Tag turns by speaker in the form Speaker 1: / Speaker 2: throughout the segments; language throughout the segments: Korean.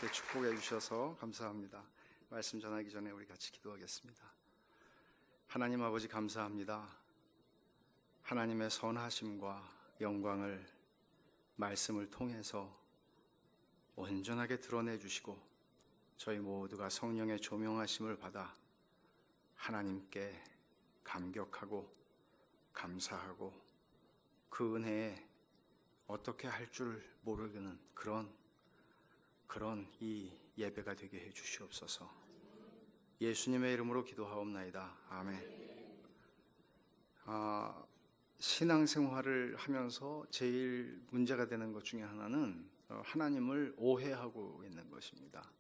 Speaker 1: 이렇게 축복해 주셔서 감사합니다. 말씀 전하기 전에 우리 같이 기도하겠습니다. 하나님 아버지 감사합니다. 하나님의 선하심과 영광을 말씀을 통해서 온전하게 드러내 주시고 저희 모두가 성령의 조명하심을 받아 하나님께 감격하고 감사하고 그 은혜에 어떻게 할 줄 모르는 그런 이 예배가 되게 해 주시옵소서. 예수님의 이름으로 기도하옵나이다. 아멘. 신앙생활을 하면서 제일 문제가 되는 것 중에 하나는 하나님을 오해하고 있는 것입니다.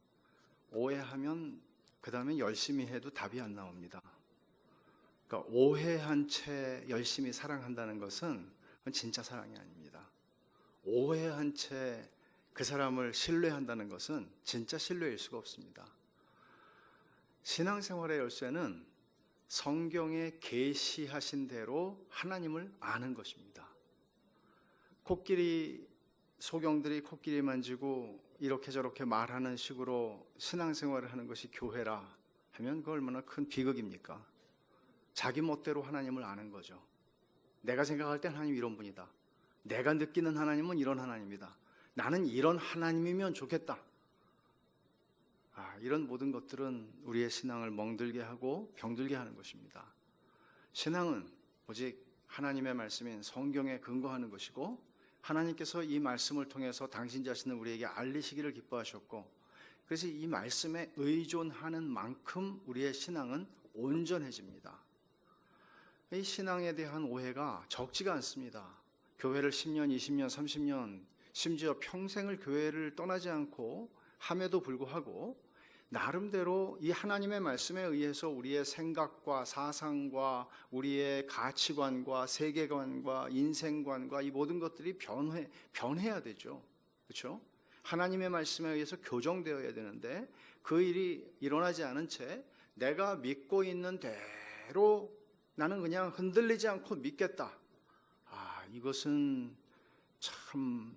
Speaker 1: 오해하면 그 다음에 열심히 해도 답이 안 나옵니다. 그러니까 오해한 채 열심히 사랑한다는 것은 그건 진짜 사랑이 아닙니다. 오해한 채 그 사람을 신뢰한다는 것은 진짜 신뢰일 수가 없습니다. 신앙생활의 열쇠는 성경에 계시하신 대로 하나님을 아는 것입니다. 소경들이 코끼리 만지고 이렇게 저렇게 말하는 식으로 신앙생활을 하는 것이 교회라 하면 그 얼마나 큰 비극입니까? 자기 멋대로 하나님을 아는 거죠. 내가 생각할 땐 하나님 이런 분이다. 내가 느끼는 하나님은 이런 하나님이다. 나는 이런 하나님이면 좋겠다. 이런 모든 것들은 우리의 신앙을 멍들게 하고 병들게 하는 것입니다. 신앙은 오직 하나님의 말씀인 성경에 근거하는 것이고 하나님께서 이 말씀을 통해서 당신 자신을 우리에게 알리시기를 기뻐하셨고 그래서 이 말씀에 의존하는 만큼 우리의 신앙은 온전해집니다. 이 신앙에 대한 오해가 적지가 않습니다. 교회를 10년, 20년, 30년 심지어 평생을 교회를 떠나지 않고 함에도 불구하고 나름대로 이 하나님의 말씀에 의해서 우리의 생각과 사상과 우리의 가치관과 세계관과 인생관과 이 모든 것들이 변해야 되죠. 그렇죠? 하나님의 말씀에 의해서 교정되어야 되는데 그 일이 일어나지 않은 채 내가 믿고 있는 대로 나는 그냥 흔들리지 않고 믿겠다. 이것은 참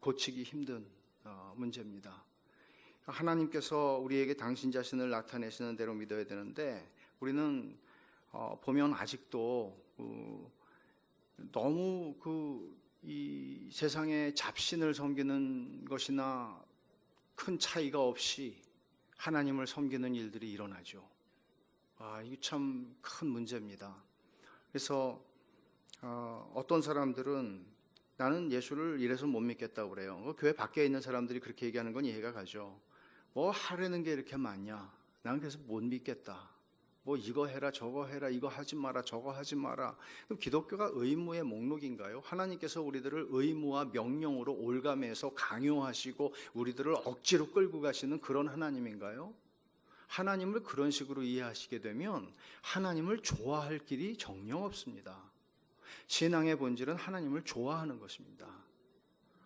Speaker 1: 고치기 힘든 문제입니다. 하나님께서 우리에게 당신 자신을 나타내시는 대로 믿어야 되는데 우리는 보면 아직도 너무 이 세상의 잡신을 섬기는 것이나 큰 차이가 없이 하나님을 섬기는 일들이 일어나죠. 이게 참 큰 문제입니다. 그래서 어떤 사람들은 나는 예수를 이래서 못 믿겠다고 그래요. 교회 밖에 있는 사람들이 그렇게 얘기하는 건 이해가 가죠. 뭐 하려는 게 이렇게 많냐. 나는 그래서 못 믿겠다. 뭐 이거 해라 저거 해라 이거 하지 마라 저거 하지 마라. 그럼 기독교가 의무의 목록인가요? 하나님께서 우리들을 의무와 명령으로 올가매서 강요하시고 우리들을 억지로 끌고 가시는 그런 하나님인가요? 하나님을 그런 식으로 이해하시게 되면 하나님을 좋아할 길이 정녕 없습니다. 신앙의 본질은 하나님을 좋아하는 것입니다.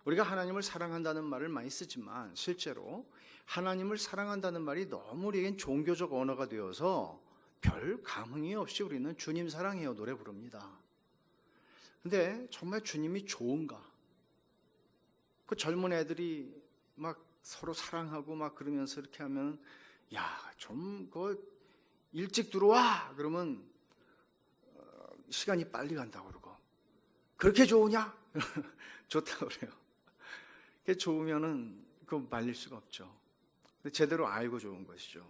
Speaker 1: 우리가 하나님을 사랑한다는 말을 많이 쓰지만 실제로 하나님을 사랑한다는 말이 너무 우리에겐 종교적 언어가 되어서 별 감흥이 없이 우리는 주님 사랑해요 노래 부릅니다. 근데 정말 주님이 좋은가? 그 젊은 애들이 막 서로 사랑하고 막 그러면서 이렇게 하면 좀 일찍 들어와 그러면 시간이 빨리 간다고 그러고 그렇게 좋으냐? 좋다고 그래요. 그게 좋으면은 그거 말릴 수가 없죠. 근데 제대로 알고 좋은 것이죠.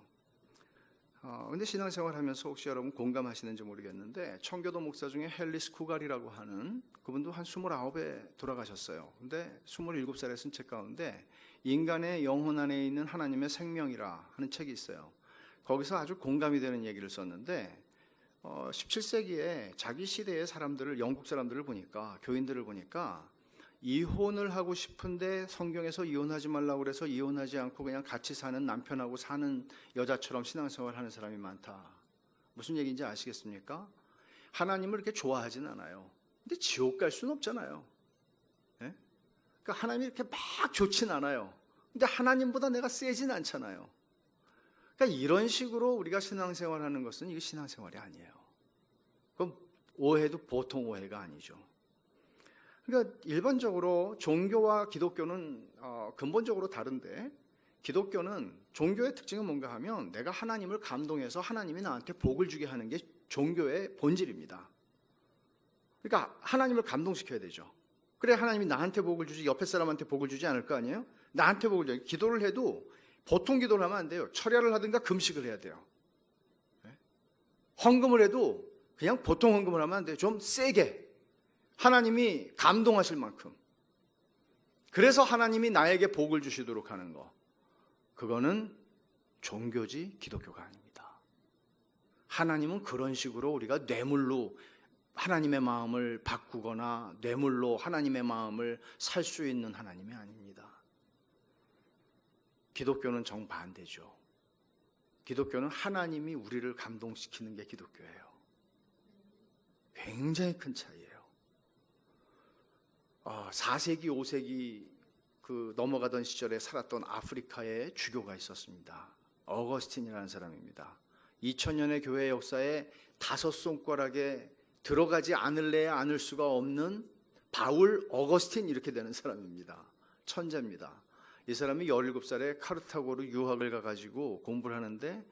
Speaker 1: 근데 신앙생활 하면서 혹시 여러분 공감하시는지 모르겠는데 청교도 목사 중에 헨리스 쿠갈이라고 하는 그분도 한 29에 돌아가셨어요. 근데 27살에 쓴 책 가운데 인간의 영혼 안에 있는 하나님의 생명이라 하는 책이 있어요. 거기서 아주 공감이 되는 얘기를 썼는데 17세기에 자기 시대의 사람들을 영국 사람들을 보니까 교인들을 보니까 이혼을 하고 싶은데 성경에서 이혼하지 말라고 그래서 이혼하지 않고 그냥 같이 사는 남편하고 사는 여자처럼 신앙생활을 하는 사람이 많다. 무슨 얘기인지 아시겠습니까? 하나님을 이렇게 좋아하진 않아요. 근데 지옥 갈 수는 없잖아요. 네? 그러니까 하나님이 이렇게 막 좋진 않아요. 근데 하나님보다 내가 세진 않잖아요. 그러니까 이런 식으로 우리가 신앙생활하는 것은 이게 신앙생활이 아니에요. 그럼 오해도 보통 오해가 아니죠. 그러니까 일반적으로 종교와 기독교는 근본적으로 다른데 기독교는 종교의 특징은 뭔가 하면 내가 하나님을 감동해서 하나님이 나한테 복을 주게 하는 게 종교의 본질입니다. 그러니까 하나님을 감동시켜야 되죠. 그래 하나님이 나한테 복을 주지 옆에 사람한테 복을 주지 않을 거 아니에요? 나한테 복을 줘요. 기도를 해도 보통 기도를 하면 안 돼요. 철야를 하든가 금식을 해야 돼요. 헌금을 해도 그냥 보통 헌금을 하면 안 돼요. 좀 세게 하나님이 감동하실 만큼. 그래서 하나님이 나에게 복을 주시도록 하는 거, 그거는 종교지 기독교가 아닙니다. 하나님은 그런 식으로 우리가 뇌물로 하나님의 마음을 바꾸거나 뇌물로 하나님의 마음을 살 수 있는 하나님이 아닙니다. 기독교는 정반대죠. 기독교는 하나님이 우리를 감동시키는 게 기독교예요. 굉장히 큰 차이예요. 4세기, 5세기 그 넘어가던 시절에 살았던 아프리카에 주교가 있었습니다. 어거스틴이라는 사람입니다. 2000년의 교회 역사에 5손가락에 들어가지 않을래야 않을 수가 없는 바울 어거스틴 이렇게 되는 사람입니다. 천재입니다. 이 사람이 17살에 카르타고로 유학을 가가지고 공부를 하는데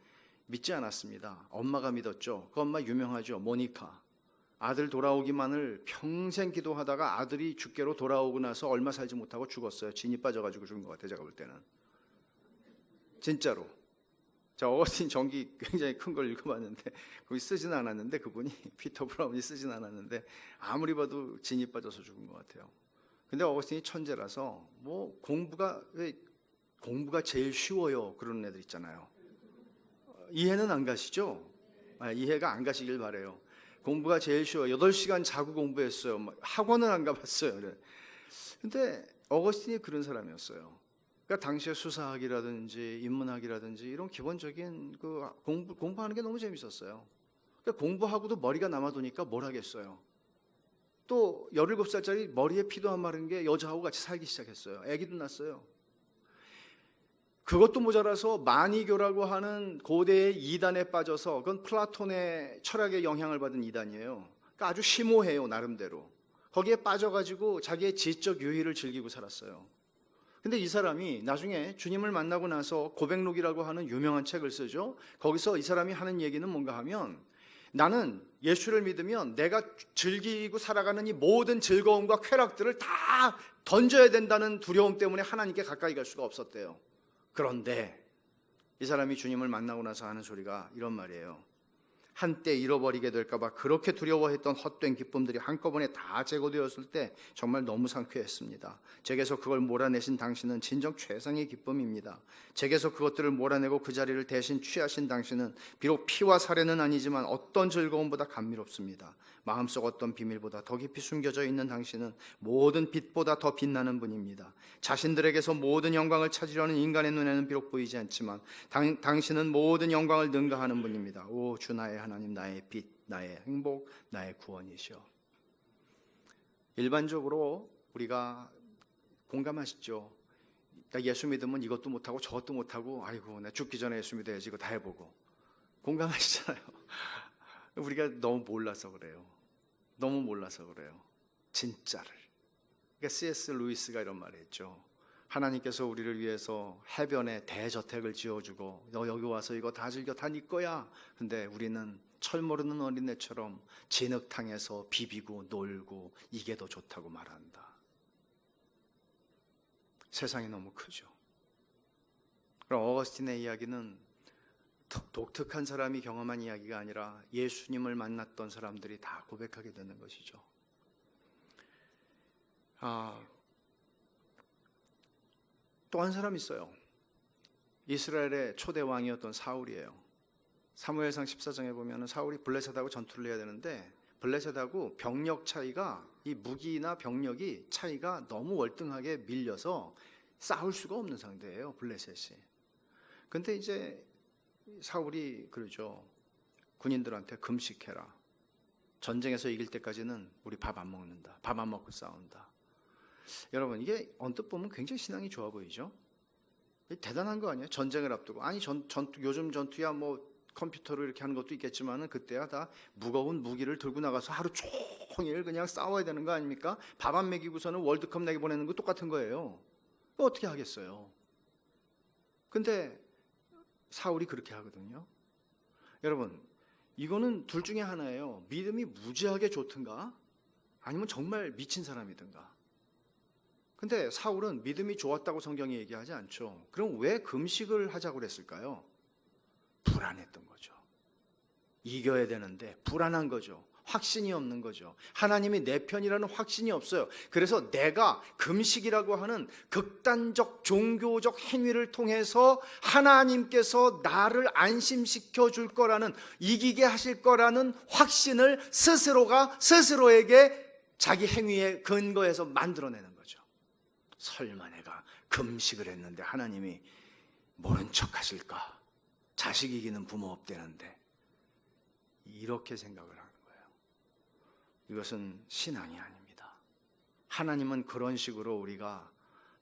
Speaker 1: 믿지 않았습니다. 엄마가 믿었죠. 그 엄마 유명하죠. 모니카. 아들 돌아오기만을 평생 기도하다가 아들이 주께로 돌아오고 나서 얼마 살지 못하고 죽었어요. 진이 빠져가지고 죽은 것 같아요. 제가 볼 때는. 진짜로. 자, 어거스틴 전기 굉장히 큰 걸 읽어봤는데 거기 쓰진 않았는데, 그분이 피터 브라운이 쓰진 않았는데 아무리 봐도 진이 빠져서 죽은 것 같아요. 근데 어거스틴이 천재라서 뭐 공부가 제일 쉬워요 그런 애들 있잖아요. 이해는 안 가시죠? 이해가 안 가시길 바래요. 공부가 제일 쉬워요. 8시간 자고 공부했어요. 학원은 안 가봤어요. 그래. 근데 어거스틴이 그런 사람이었어요. 그러니까 당시에 수사학이라든지 인문학이라든지 이런 기본적인 그 공부하는 게 너무 재밌었어요. 그러니까 공부하고도 머리가 남아도니까 뭘 하겠어요. 또 17살짜리 머리에 피도 안 마른 게 여자하고 같이 살기 시작했어요. 아기도 낳았어요. 그것도 모자라서 마니교라고 하는 고대의 이단에 빠져서, 그건 플라톤의 철학의 영향을 받은 이단이에요. 그러니까 아주 심오해요 나름대로. 거기에 빠져가지고 자기의 지적 유희를 즐기고 살았어요. 근데 이 사람이 나중에 주님을 만나고 나서 고백록이라고 하는 유명한 책을 쓰죠. 거기서 이 사람이 하는 얘기는 뭔가 하면, 나는 예수를 믿으면 내가 즐기고 살아가는 이 모든 즐거움과 쾌락들을 다 던져야 된다는 두려움 때문에 하나님께 가까이 갈 수가 없었대요. 그런데 이 사람이 주님을 만나고 나서 하는 소리가 이런 말이에요. 한때 잃어버리게 될까봐 그렇게 두려워했던 헛된 기쁨들이 한꺼번에 다 제거되었을 때 정말 너무 상쾌했습니다. 제게서 그걸 몰아내신 당신은 진정 최상의 기쁨입니다. 제게서 그것들을 몰아내고 그 자리를 대신 취하신 당신은 비록 피와 살에는 아니지만 어떤 즐거움보다 감미롭습니다. 마음속 어떤 비밀보다 더 깊이 숨겨져 있는 당신은 모든 빛보다 더 빛나는 분입니다. 자신들에게서 모든 영광을 찾으려는 인간의 눈에는 비록 보이지 않지만 당신은 모든 영광을 능가하는 분입니다. 오 주 나의 하나님, 나의 빛, 나의 행복, 나의 구원이시여. 일반적으로 우리가 공감하시죠? 나 예수 믿으면 이것도 못하고 저것도 못하고, 아이고 나 죽기 전에 예수 믿어야지, 이거 다 해보고. 공감하시잖아요. 우리가 너무 몰라서 그래요. 너무 몰라서 그래요. 진짜를. 그러니까 C.S. 루이스가 이런 말을 했죠. 하나님께서 우리를 위해서 해변에 대저택을 지어주고 너 여기 와서 이거 다 즐겨, 다 네 거야. 근데 우리는 철 모르는 어린애처럼 진흙탕에서 비비고 놀고 이게 더 좋다고 말한다. 세상이 너무 크죠. 그럼 어거스틴의 이야기는 독특한 사람이 경험한 이야기가 아니라 예수님을 만났던 사람들이 다 고백하게 되는 것이죠. 또 한 사람 있어요. 이스라엘의 초대 왕이었던 사울이에요. 사무엘상 14장에 보면 사울이 블레셋하고 전투를 해야 되는데 블레셋하고 병력 차이가, 이 무기나 병력이 차이가 너무 월등하게 밀려서 싸울 수가 없는 상태예요, 블레셋이. 근데 이제 사울이 그러죠. 군인들한테 금식해라. 전쟁에서 이길 때까지는 우리 밥 안 먹는다. 밥 안 먹고 싸운다. 여러분, 이게 언뜻 보면 굉장히 신앙이 좋아 보이죠? 대단한 거 아니에요? 전쟁을 앞두고. 아니 요즘 전투야 뭐 컴퓨터로 이렇게 하는 것도 있겠지만은 그때야 다 무거운 무기를 들고 나가서 하루 종일 그냥 싸워야 되는 거 아닙니까? 밥 안 먹이고서는 월드컵 내기 보내는 거 똑같은 거예요. 어떻게 하겠어요? 근데 사울이 그렇게 하거든요. 여러분, 이거는 둘 중에 하나예요. 믿음이 무지하게 좋든가 아니면 정말 미친 사람이든가. 근데 사울은 믿음이 좋았다고 성경이 얘기하지 않죠. 그럼 왜 금식을 하자고 그랬을까요? 불안했던 거죠. 이겨야 되는데 불안한 거죠. 확신이 없는 거죠. 하나님이 내 편이라는 확신이 없어요. 그래서 내가 금식이라고 하는 극단적 종교적 행위를 통해서 하나님께서 나를 안심시켜 줄 거라는, 이기게 하실 거라는 확신을 스스로가 스스로에게 자기 행위의 근거에서 만들어내는 거죠. 설마 내가 금식을 했는데 하나님이 모른 척 하실까? 자식 이기는 부모 없대는데. 이렇게 생각을 하는 거예요. 이것은 신앙이 아닙니다. 하나님은 그런 식으로 우리가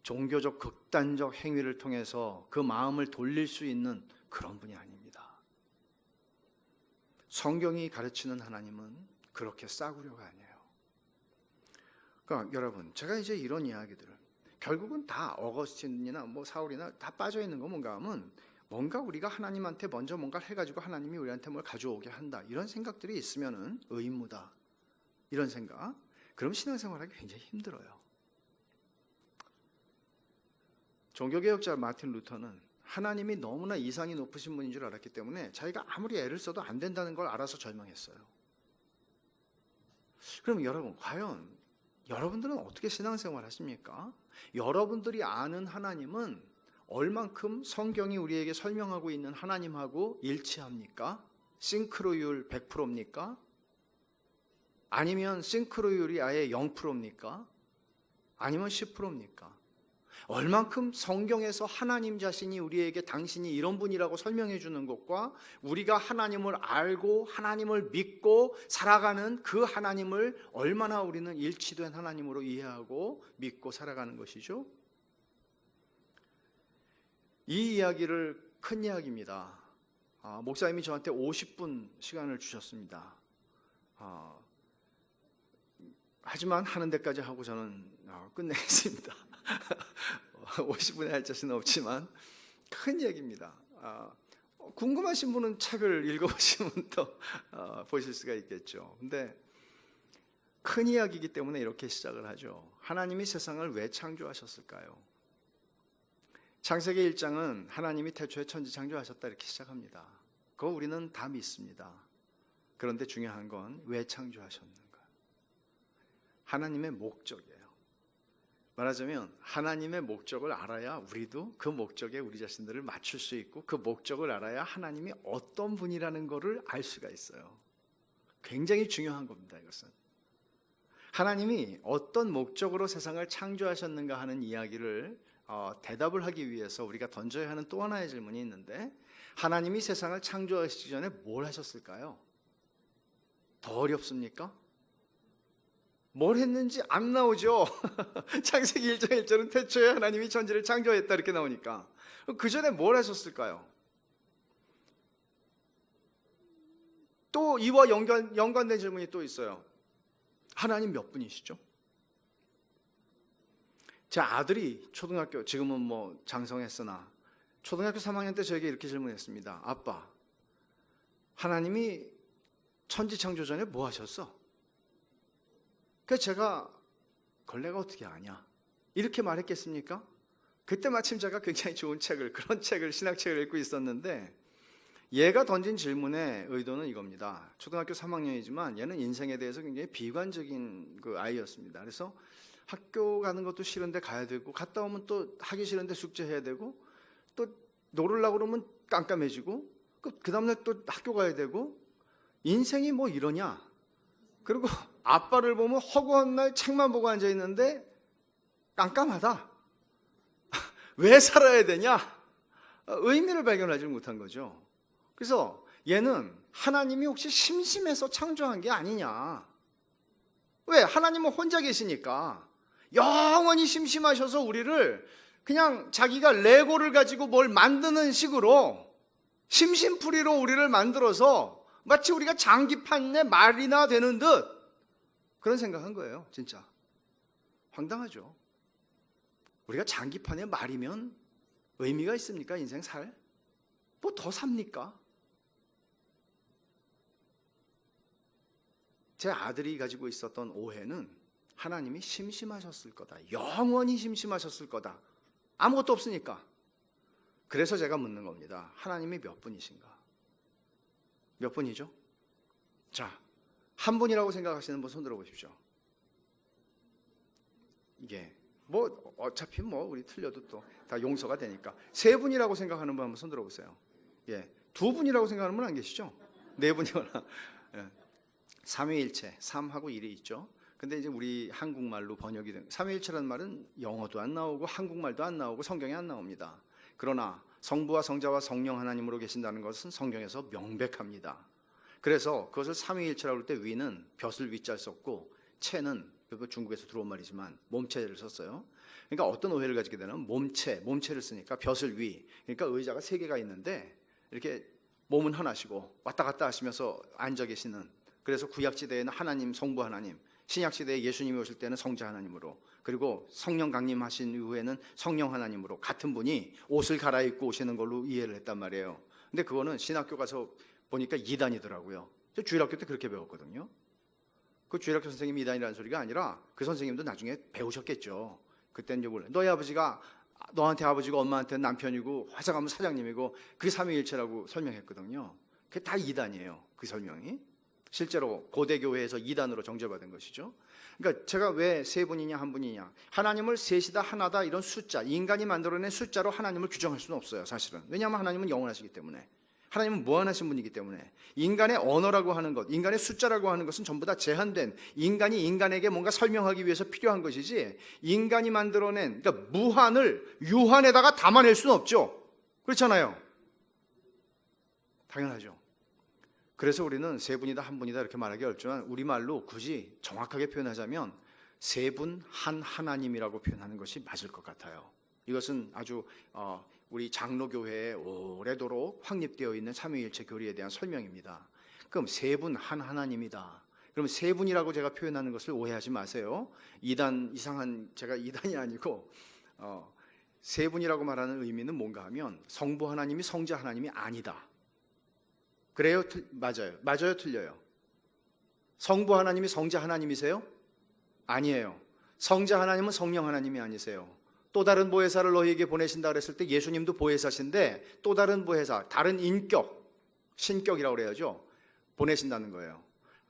Speaker 1: 종교적 극단적 행위를 통해서 그 마음을 돌릴 수 있는 그런 분이 아닙니다. 성경이 가르치는 하나님은 그렇게 싸구려가 아니에요. 그러니까 여러분, 제가 이제 이런 이야기들을 결국은 다 어거스틴이나 뭐 사울이나 다 빠져 있는 거 뭔가 하면, 뭔가 우리가 하나님한테 먼저 뭔가를 해가지고 하나님이 우리한테 뭘 가져오게 한다, 이런 생각들이 있으면은 의무다, 이런 생각, 그럼 신앙생활하기 굉장히 힘들어요. 종교개혁자 마틴 루터는 하나님이 너무나 이상이 높으신 분인 줄 알았기 때문에 자기가 아무리 애를 써도 안 된다는 걸 알아서 절망했어요. 그럼 여러분, 과연 여러분들은 어떻게 신앙생활 하십니까? 여러분들이 아는 하나님은 얼만큼 성경이 우리에게 설명하고 있는 하나님하고 일치합니까? 싱크로율 100%입니까? 아니면 싱크로율이 아예 0%입니까? 아니면 10%입니까? 얼만큼 성경에서 하나님 자신이 우리에게 당신이 이런 분이라고 설명해 주는 것과 우리가 하나님을 알고 하나님을 믿고 살아가는 그 하나님을 얼마나 우리는 일치된 하나님으로 이해하고 믿고 살아가는 것이죠? 이 이야기를, 큰 이야기입니다. 목사님이 저한테 50분 시간을 주셨습니다. 하지만 하는 데까지 하고 저는 끝내겠습니다. 50분에 할 자신은 없지만 큰 얘기입니다. 궁금하신 분은 책을 읽어보시면 더 보실 수가 있겠죠. 근데 큰 이야기이기 때문에 이렇게 시작을 하죠. 하나님이 세상을 왜 창조하셨을까요? 창세기 1장은 하나님이 태초에 천지 창조하셨다, 이렇게 시작합니다. 그거 우리는 다 믿습니다. 그런데 중요한 건 왜 창조하셨는가? 하나님의 목적이에요. 말하자면 하나님의 목적을 알아야 우리도 그 목적에 우리 자신들을 맞출 수 있고, 그 목적을 알아야 하나님이 어떤 분이라는 것을 알 수가 있어요. 굉장히 중요한 겁니다. 이것은 하나님이 어떤 목적으로 세상을 창조하셨는가 하는 이야기를 대답을 하기 위해서 우리가 던져야 하는 또 하나의 질문이 있는데, 하나님이 세상을 창조하시기 전에 뭘 하셨을까요? 더 어렵습니까? 뭘 했는지 안 나오죠. 창세기 1장 1절은 태초에 하나님이 천지를 창조했다, 이렇게 나오니까 그 전에 뭘 하셨을까요? 또 이와 연관된 질문이 또 있어요. 하나님 몇 분이시죠? 제 아들이 초등학교, 지금은 뭐 장성했으나 초등학교 3학년 때 저에게 이렇게 질문했습니다. 아빠, 하나님이 천지 창조 전에 뭐 하셨어? 그래서 제가 그걸 내가 어떻게 아냐, 이렇게 말했겠습니까? 그때 마침 제가 굉장히 좋은 책을, 그런 책을, 신학책을 읽고 있었는데, 얘가 던진 질문의 의도는 이겁니다. 초등학교 3학년이지만 얘는 인생에 대해서 굉장히 비관적인 그 아이였습니다. 그래서 학교 가는 것도 싫은데 가야 되고, 갔다 오면 또 하기 싫은데 숙제해야 되고, 또 놀으려고 그러면 깜깜해지고, 그 다음날 또 학교 가야 되고, 인생이 뭐 이러냐. 그리고 아빠를 보면 허구한 날 책만 보고 앉아있는데 깜깜하다. 왜 살아야 되냐? 의미를 발견하지 못한 거죠. 그래서 얘는 하나님이 혹시 심심해서 창조한 게 아니냐. 왜? 하나님은 혼자 계시니까. 영원히 심심하셔서 우리를 그냥 자기가 레고를 가지고 뭘 만드는 식으로 심심풀이로 우리를 만들어서 마치 우리가 장기판의 말이나 되는 듯 그런 생각한 거예요. 진짜 황당하죠. 우리가 장기판의 말이면 의미가 있습니까? 인생 살? 뭐 더 삽니까? 제 아들이 가지고 있었던 오해는 하나님이 심심하셨을 거다. 영원히 심심하셨을 거다. 아무것도 없으니까. 그래서 제가 묻는 겁니다. 하나님이 몇 분이신가? 몇 분이죠? 자, 한 분이라고 생각하시는 분 손 들어보십시오. 이게 뭐 어차피 뭐 우리 틀려도 또 다 용서가 되니까. 세 분이라고 생각하는 분 한번 손 들어보세요. 예, 두 분이라고 생각하는 분 안 계시죠? 네 분이거나. 예. 삼위일체, 3하고 1이 있죠. 근데 이제 우리 한국말로 번역이 된 삼위일체라는 말은 영어도 안 나오고 한국말도 안 나오고 성경에 안 나옵니다. 그러나 성부와 성자와 성령 하나님으로 계신다는 것은 성경에서 명백합니다. 그래서 그것을 삼위일체라고 할 때 위는 벼슬 위자를 썼고 체는 중국에서 들어온 말이지만 몸체를 썼어요. 그러니까 어떤 오해를 가지게 되냐면 몸체를 쓰니까 벼슬 위, 그러니까 의자가 세 개가 있는데 이렇게 몸은 하나시고 왔다 갔다 하시면서 앉아 계시는, 그래서 구약시대에는 하나님, 성부 하나님, 신약시대에 예수님이 오실 때는 성자 하나님으로, 그리고 성령 강림하신 이후에는 성령 하나님으로 같은 분이 옷을 갈아입고 오시는 걸로 이해를 했단 말이에요. 근데 그거는 신학교 가서 보니까 이단이더라고요. 저 주일학교 때 그렇게 배웠거든요. 그 주일학교 선생님이 이단이라는 소리가 아니라 그 선생님도 나중에 배우셨겠죠. 그때는 이제 몰라. 너한테 아버지가 엄마한테는 남편이고 회사 가면 사장님이고 그게 삼위일체라고 설명했거든요. 그게 다 이단이에요. 그 설명이. 실제로 고대 교회에서 이단으로 정죄받은 것이죠. 그러니까 제가 왜 세 분이냐 한 분이냐, 하나님을 셋이다 하나다 이런 숫자, 인간이 만들어낸 숫자로 하나님을 규정할 수는 없어요. 사실은. 왜냐하면 하나님은 영원하시기 때문에, 하나님은 무한하신 분이기 때문에. 인간의 언어라고 하는 것, 인간의 숫자라고 하는 것은 전부 다 제한된, 인간이 인간에게 뭔가 설명하기 위해서 필요한 것이지, 인간이 만들어낸, 그러니까 무한을 유한에다가 담아낼 수는 없죠. 그렇잖아요. 당연하죠. 그래서 우리는 세 분이다 한 분이다 이렇게 말하기 어렵지만 우리말로 굳이 정확하게 표현하자면 세 분 한 하나님이라고 표현하는 것이 맞을 것 같아요. 이것은 아주 우리 장로교회에 오래도록 확립되어 있는 삼위일체 교리에 대한 설명입니다. 그럼 세 분 한 하나님이다. 그럼 세 분이라고 제가 표현하는 것을 오해하지 마세요. 이단 이상한, 제가 이단이 아니고 세 분이라고 말하는 의미는 뭔가 하면 성부 하나님이 성자 하나님이 아니다. 그래요? 맞아요. 맞아요? 틀려요? 성부 하나님이 성자 하나님이세요? 아니에요. 성자 하나님은 성령 하나님이 아니세요. 또 다른 보혜사를 너희에게 보내신다 그랬을 때 예수님도 보혜사신데 또 다른 보혜사, 다른 인격, 신격이라고 그래야죠. 보내신다는 거예요.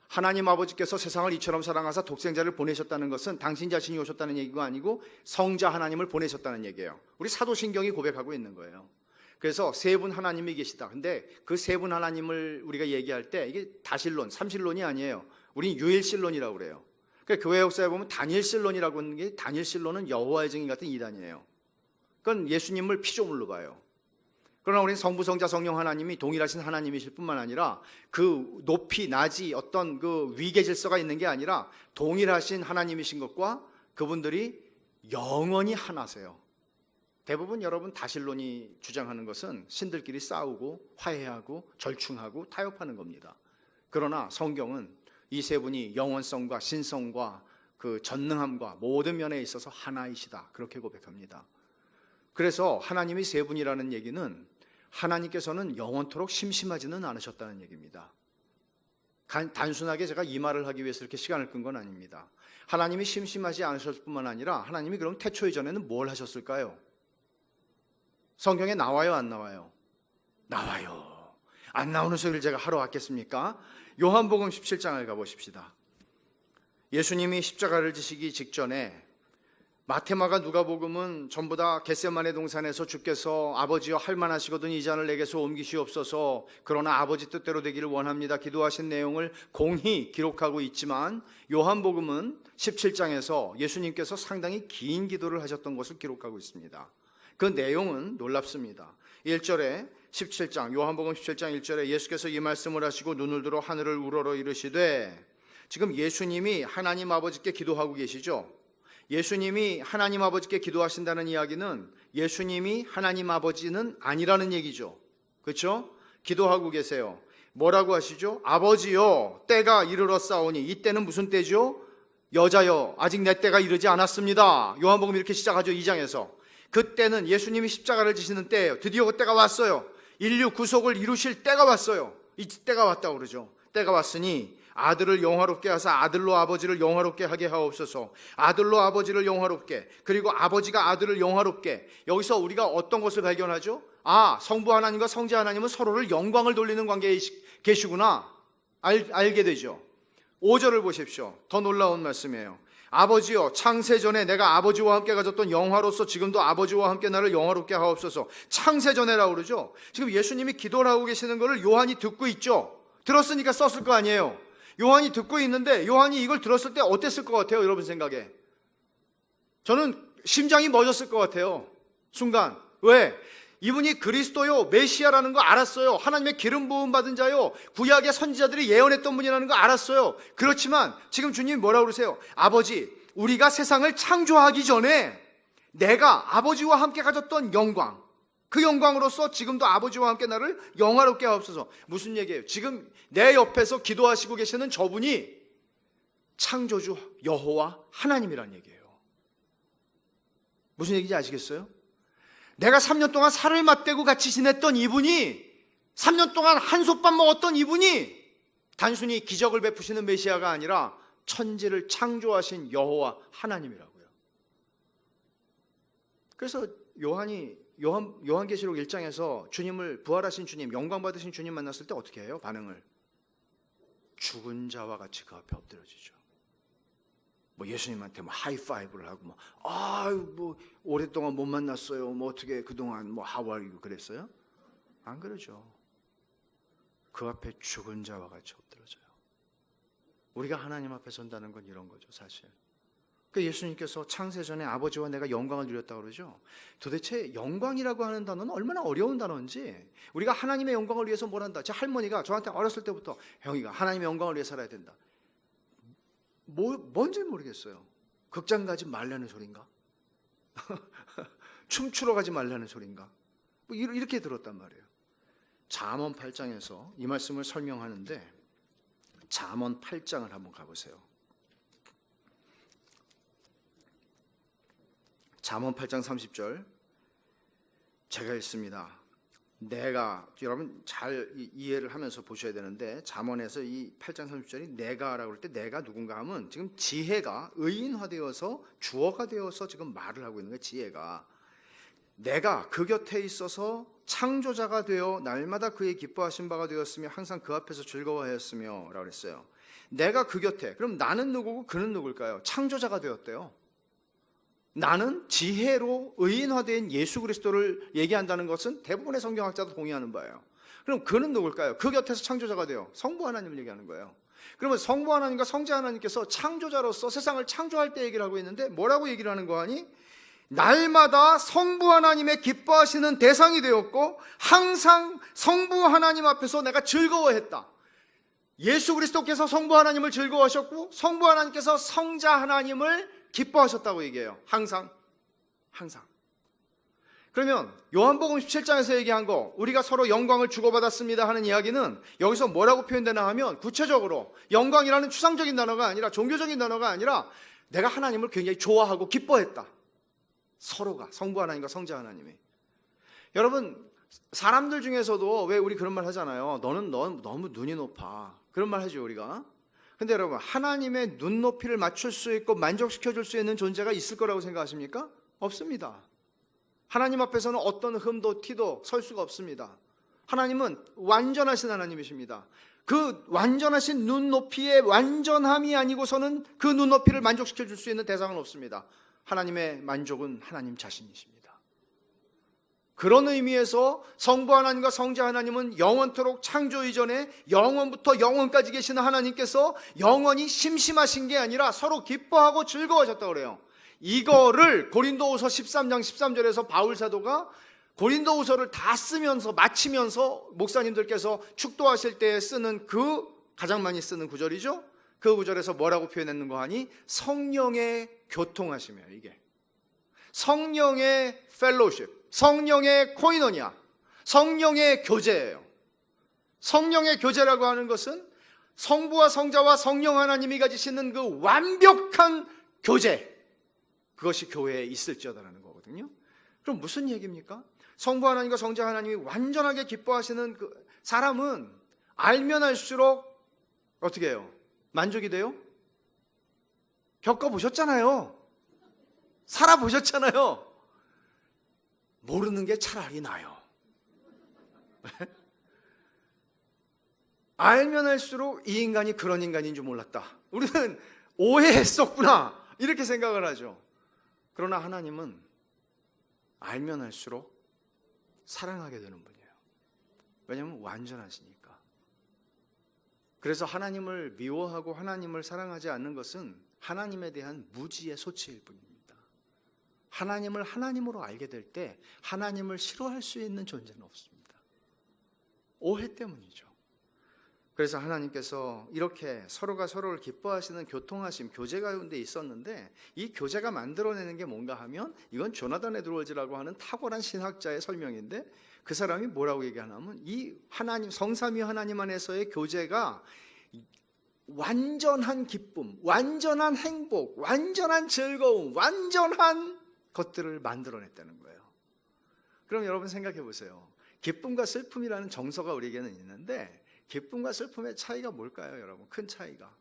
Speaker 1: 하나님 아버지께서 세상을 이처럼 사랑하사 독생자를 보내셨다는 것은 당신 자신이 오셨다는 얘기가 아니고 성자 하나님을 보내셨다는 얘기예요. 우리 사도신경이 고백하고 있는 거예요. 그래서 세 분 하나님이 계시다. 근데 그 세 분 하나님을 우리가 얘기할 때 이게 다실론, 삼실론이 아니에요. 우린 유일실론이라고 그래요. 그러니까 교회 역사에 보면 단일실론이라고 하는 게, 단일실론은 여호와의 증인 같은 이단이에요. 그건 예수님을 피조물로 봐요. 그러나 우리는 성부, 성자, 성령 하나님이 동일하신 하나님이실 뿐만 아니라 그 높이, 낮이 어떤 그 위계 질서가 있는 게 아니라 동일하신 하나님이신 것과 그분들이 영원히 하나세요. 대부분 여러분 다실론이 주장하는 것은 신들끼리 싸우고 화해하고 절충하고 타협하는 겁니다. 그러나 성경은 이 세 분이 영원성과 신성과 그 전능함과 모든 면에 있어서 하나이시다, 그렇게 고백합니다. 그래서 하나님이 세 분이라는 얘기는 하나님께서는 영원토록 심심하지는 않으셨다는 얘기입니다. 단순하게 제가 이 말을 하기 위해서 이렇게 시간을 끈 건 아닙니다. 하나님이 심심하지 않으셨을 뿐만 아니라 하나님이 그럼 태초 이전에는 뭘 하셨을까요? 성경에 나와요, 안 나와요? 나와요. 안 나오는 소리를 제가 하러 왔겠습니까? 요한복음 17장을 가보십시다. 예수님이 십자가를 지시기 직전에 마태마가 누가복음은 전부 다 겟세마네 동산에서 주께서 아버지여 할만하시거든 이 잔을 내게서 옮기시옵소서, 그러나 아버지 뜻대로 되기를 원합니다 기도하신 내용을 공히 기록하고 있지만 요한복음은 17장에서 예수님께서 상당히 긴 기도를 하셨던 것을 기록하고 있습니다. 그 내용은 놀랍습니다. 1절에 17장, 요한복음 17장 1절에 예수께서 이 말씀을 하시고 눈을 들어 하늘을 우러러 이르시되, 지금 예수님이 하나님 아버지께 기도하고 계시죠. 예수님이 하나님 아버지께 기도하신다는 이야기는 예수님이 하나님 아버지는 아니라는 얘기죠. 그렇죠? 기도하고 계세요. 뭐라고 하시죠? 아버지여 때가 이르렀사오니. 이때는 무슨 때죠? 여자여 아직 내 때가 이르지 않았습니다. 요한복음 이렇게 시작하죠. 2장에서. 그때는 예수님이 십자가를 지시는 때예요. 드디어 그때가 왔어요. 인류 구속을 이루실 때가 왔어요. 이 때가 왔다고 그러죠. 때가 왔으니 아들을 영화롭게 하사 아들로 아버지를 영화롭게 하게 하옵소서. 아들로 아버지를 영화롭게, 그리고 아버지가 아들을 영화롭게. 여기서 우리가 어떤 것을 발견하죠? 성부 하나님과 성자 하나님은 서로를 영광을 돌리는 관계에 계시구나. 알게 되죠. 5절을 보십시오. 더 놀라운 말씀이에요. 아버지여, 창세전에 내가 아버지와 함께 가졌던 영화로서 지금도 아버지와 함께 나를 영화롭게 하옵소서. 창세전에라고 그러죠. 지금 예수님이 기도를 하고 계시는 것을 요한이 듣고 있죠. 들었으니까 썼을 거 아니에요. 요한이 듣고 있는데 요한이 이걸 들었을 때 어땠을 것 같아요? 여러분 생각에. 저는 심장이 멎었을 것 같아요. 순간. 왜? 이분이 그리스도요, 메시아라는 거 알았어요. 하나님의 기름 부음 받은 자요, 구약의 선지자들이 예언했던 분이라는 거 알았어요. 그렇지만 지금 주님이 뭐라고 그러세요? 아버지, 우리가 세상을 창조하기 전에 내가 아버지와 함께 가졌던 영광, 그 영광으로서 지금도 아버지와 함께 나를 영화롭게 하옵소서. 무슨 얘기예요? 지금 내 옆에서 기도하시고 계시는 저분이 창조주 여호와 하나님이라는 얘기예요. 무슨 얘기인지 아시겠어요? 내가 3년 동안 살을 맞대고 같이 지냈던 이분이, 3년 동안 한솥밥 먹었던 이분이 단순히 기적을 베푸시는 메시아가 아니라 천지를 창조하신 여호와 하나님이라고요. 그래서 요한계시록 1장에서 주님을, 부활하신 주님, 영광 받으신 주님 만났을 때 어떻게 해요? 반응을. 죽은 자와 같이 그 앞에 엎드려지죠. 예수님한테 하이파이브를 하고 오랫동안 못 만났어요. 어떻게 그동안 how are you 그랬어요? 안 그러죠. 그 앞에 죽은 자와 같이 엎드려져요. 우리가 하나님 앞에 선다는 건 이런 거죠, 사실. 그 예수님께서 창세전에 아버지와 내가 영광을 누렸다고 그러죠. 도대체 영광이라고 하는 단어는 얼마나 어려운 단어인지, 우리가 하나님의 영광을 위해서 뭘 한다. 제 할머니가 저한테 어렸을 때부터 형이가 하나님의 영광을 위해 살아야 된다. 뭔지 모르겠어요. 극장 가지 말라는 소린가? 춤추러 가지 말라는 소린가? 이렇게 들었단 말이에요. 잠언 8장에서 이 말씀을 설명하는데, 잠언 8장을 한번 가보세요. 잠언 8장 30절 제가 읽습니다. 여러분 잘 이해를 하면서 보셔야 되는데, 잠언에서 이 8장 30절이 내가라고 할 때 내가 누군가 하면 지금 지혜가 의인화되어서 주어가 되어서 지금 말을 하고 있는 거예요. 지혜가 내가 그 곁에 있어서 창조자가 되어 날마다 그의 기뻐하신 바가 되었으며 항상 그 앞에서 즐거워하였으며 라고 했어요. 내가 그 곁에, 그럼 나는 누구고 그는 누굴까요? 창조자가 되었대요. 나는 지혜로 의인화된 예수 그리스도를 얘기한다는 것은 대부분의 성경학자도 동의하는 바예요. 그럼 그는 누굴까요? 그 곁에서 창조자가 돼요. 성부 하나님을 얘기하는 거예요. 그러면 성부 하나님과 성자 하나님께서 창조자로서 세상을 창조할 때 얘기를 하고 있는데, 뭐라고 얘기를 하는 거 아니? 날마다 성부 하나님의 기뻐하시는 대상이 되었고 항상 성부 하나님 앞에서 내가 즐거워했다. 예수 그리스도께서 성부 하나님을 즐거워하셨고 성부 하나님께서 성자 하나님을 기뻐하셨다고 얘기해요. 항상. 그러면 요한복음 17장에서 얘기한 거, 우리가 서로 영광을 주고받았습니다 하는 이야기는 여기서 뭐라고 표현되나 하면, 구체적으로 영광이라는 추상적인 단어가 아니라, 종교적인 단어가 아니라 내가 하나님을 굉장히 좋아하고 기뻐했다. 서로가, 성부 하나님과 성자 하나님이. 여러분, 사람들 중에서도 왜 우리 그런 말 하잖아요. 넌 너무 눈이 높아. 그런 말 하죠, 우리가. 근데 여러분, 하나님의 눈높이를 맞출 수 있고 만족시켜 줄 수 있는 존재가 있을 거라고 생각하십니까? 없습니다. 하나님 앞에서는 어떤 흠도 티도 설 수가 없습니다. 하나님은 완전하신 하나님이십니다. 그 완전하신 눈높이의 완전함이 아니고서는 그 눈높이를 만족시켜 줄 수 있는 대상은 없습니다. 하나님의 만족은 하나님 자신이십니다. 그런 의미에서 성부 하나님과 성자 하나님은 영원토록 창조 이전에 영원부터 영원까지 계시는 하나님께서 영원히 심심하신 게 아니라 서로 기뻐하고 즐거워하셨다고 그래요. 이거를 고린도후서 13장 13절에서 바울 사도가 고린도후서를 다 쓰면서 마치면서 목사님들께서 축도하실 때 쓰는 그 가장 많이 쓰는 구절이죠. 그 구절에서 뭐라고 표현했는 거 하니? 성령의 교통하심이에요. 이게 성령의 펠로우십, 성령의 코이노니아, 성령의 교제예요. 성령의 교제라고 하는 것은 성부와 성자와 성령 하나님이 가지시는 그 완벽한 교제, 그것이 교회에 있을지어다라는 거거든요. 그럼 무슨 얘기입니까? 성부 하나님과 성자 하나님이 완전하게 기뻐하시는 그 사람은 알면 알수록 어떻게 해요? 만족이 돼요? 겪어보셨잖아요. 살아보셨잖아요. 모르는 게 차라리 나아요. 알면 알수록 이 인간이 그런 인간인 줄 몰랐다. 우리는 오해했었구나. 이렇게 생각을 하죠. 그러나 하나님은 알면 알수록 사랑하게 되는 분이에요. 왜냐하면 완전하시니까. 그래서 하나님을 미워하고 하나님을 사랑하지 않는 것은 하나님에 대한 무지의 소치일 뿐입니다. 하나님을 하나님으로 알게 될 때 하나님을 싫어할 수 있는 존재는 없습니다. 오해 때문이죠. 그래서 하나님께서 이렇게 서로가 서로를 기뻐하시는 교통하심, 교제 가운데 있었는데 이 교제가 만들어내는 게 뭔가 하면 이건 조나단 에드워즈라고 하는 탁월한 신학자의 설명인데 그 사람이 뭐라고 얘기하냐면 이 하나님, 성삼위 하나님 안에서의 교제가 완전한 기쁨, 완전한 행복, 완전한 즐거움, 완전한 것들을 만들어냈다는 거예요. 그럼 여러분 생각해 보세요. 기쁨과 슬픔이라는 정서가 우리에게는 있는데 기쁨과 슬픔의 차이가 뭘까요, 여러분? 큰 차이가.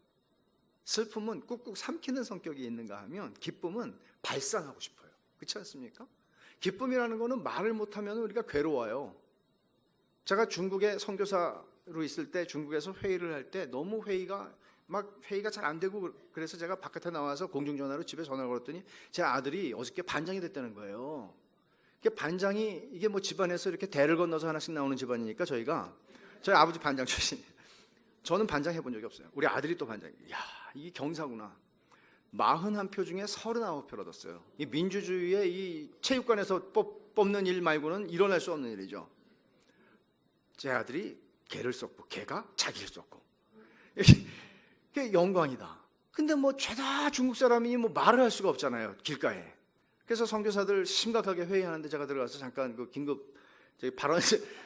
Speaker 1: 슬픔은 꾹꾹 삼키는 성격이 있는가 하면 기쁨은 발산하고 싶어요. 그렇지 않습니까? 기쁨이라는 거는 말을 못하면 우리가 괴로워요. 제가 중국에 선교사로 있을 때 중국에서 회의를 할 때 너무 회의가 잘 안 되고 그래서 제가 바깥에 나와서 공중전화로 집에 전화를 걸었더니 제 아들이 어저께 반장이 됐다는 거예요. 반장이 이게 뭐 집안에서 이렇게 대를 건너서 하나씩 나오는 집안이니까 저희 아버지 반장 출신이에요. 저는 반장 해본 적이 없어요. 우리 아들이 또 반장이에요. 이야, 이게 경사구나. 41표 중에 39표를 얻었어요. 이 민주주의의 이 체육관에서 뽑는 일 말고는 일어날 수 없는 일이죠. 제 아들이 개를 썼고 개가 자기를 썼고 이게 영광이다. 근데 뭐 죄다 중국 사람이 뭐 말을 할 수가 없잖아요, 길가에. 그래서 선교사들 심각하게 회의하는데 제가 들어가서 잠깐 그 긴급 발언